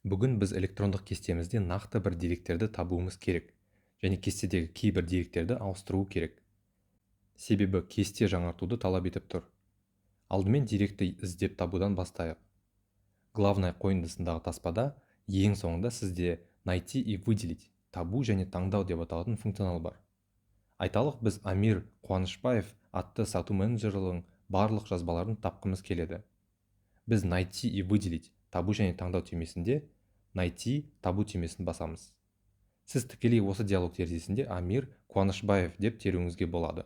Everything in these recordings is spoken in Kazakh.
Бүгін біз электрондық кестемізде нақты бір деректерді табуымыз керек, және кестедегі кейбір деректерді ауыстыру керек. Себебі кесте жаңартуды талап етіп тұр. Алдымен деректі іздеп табудан бастайық. Главное қойындысындағы таспада ең соңында сізде найти и выделить, табу және таңдау деп аталатын функционал бар. Айталық, біз Амир Қуанышбаев атты сату менеджерінің барлық жазбаларын тапқымыз келеді. Біз найти и выделить, табу және таңдау түймесінде найти, табу түймесін басамыз. Сіз тікелей осы диалог терезесінде Амир Қуанышбаев деп теруіңізге болады.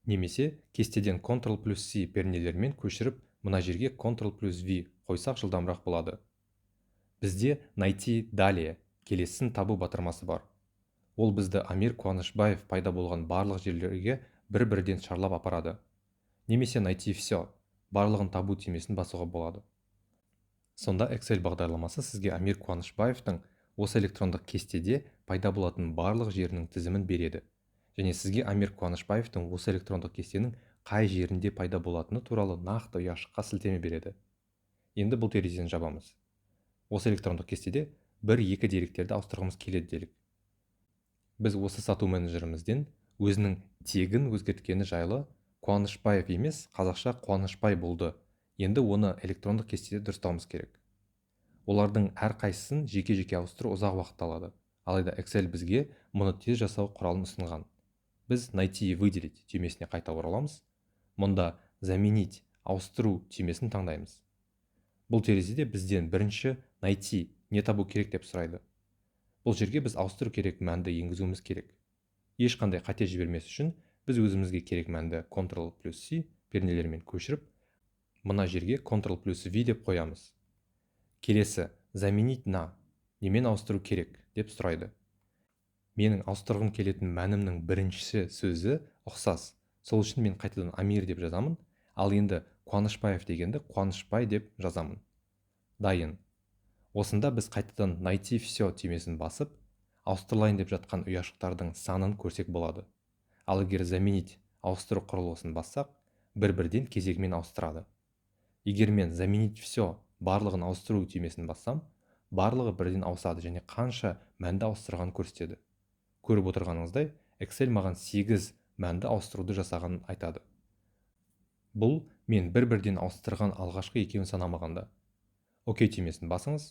Немесе кестеден Ctrl+C пернелермен көшіріп, мына жерге Ctrl+V қойсақ жылдамырақ болады. Бізде найти далее, келесін табу батырмасы бар. Ол бізді Амир Қуанышбаев пайда болған барлық жерлерге бір-бірден шарлап апарады. Немесе найти все, барлығын табу түймесін басуға болады. Сонда Excel бағдарламасы сізге Амир Қуанышбаевтың осы электрондық кестеде пайда болатын барлық жерінің тізімін береді. Және сізге Амир Қуанышбаевтың осы электрондық кестенің қай жерінде пайда болатыны туралы нақты ұяшыққа сілтеме береді. Енді бұл терезені жабамыз. Осы электрондық кестеде 1-2 деректерді ауыстырғымыз келеді делік. Біз осы сату менеджерімізден өзінің тегін өзгерткені жайлы Қуанышбаев емес, қазақша Қуанышбай болды. Енді оны электрондық кестеде дұрыстауымыз керек. Олардың әрқайсысын жеке-жеке ауыстыру ұзақ уақыт алады. Алайда Excel бізге мұны тез жасау құралын ұсынған. Біз найти и выделить түймесіне қайта ораламыз. Мұнда заменить, ауыстыру түймесін таңдаймыз. Бұл терезеде бізден бірінші найти, не табу керек деп сұрайды. Бұл жерге біз ауыстыру керек мәнді енгізуіміз керек. Ешқандай қате жібермес үшін біз өзімізге керек мәнді Ctrl+C пернелермен көшіріп, мына жерге Ctrl+V деп қоямыз. Келесі заменить на, немен ауыстыру керек деп сұрайды. Менің ауыстырғым келетін мәнімнің біріншісі сөзі ұқсас. Сол үшін мен қайтадан Амир деп жазамын, ал енді Қуанышбаев дегенді Қуанышбай деп жазамын. Дайын. Осында біз қайтадан найти все түймесін басып, ауыстырылайын деп жатқан ұяшықтардың санын көрсек болады. Ал егер заменить, ауыстыру құрылғысын бассақ, бір-бірден кезегімен ауыстырады. Егер мен заменить все, барлығын ауыстыру түймесін бассам, барлығы бірден ауысады және қанша мәнді ауыстырған көрсетеді. Көріп отырғаныңыздай, Excel маған 8 мәнді ауыстыруды жасағанын айтады. Бұл мен бір-бірден ауыстырған алғашқы екеуін санамағанда. Окей түймесін басыңыз,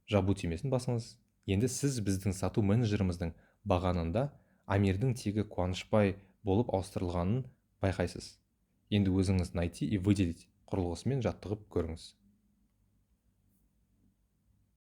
жабу түймесін басыңыз. Енді сіз біздің сату менеджеріміздің бағанында Амирдің тегі Қуанышбай болып ауыстырылғанын байқайсыз. Енді өзіңіз найти и выделить құрылғысымен жаттығып көріңіз.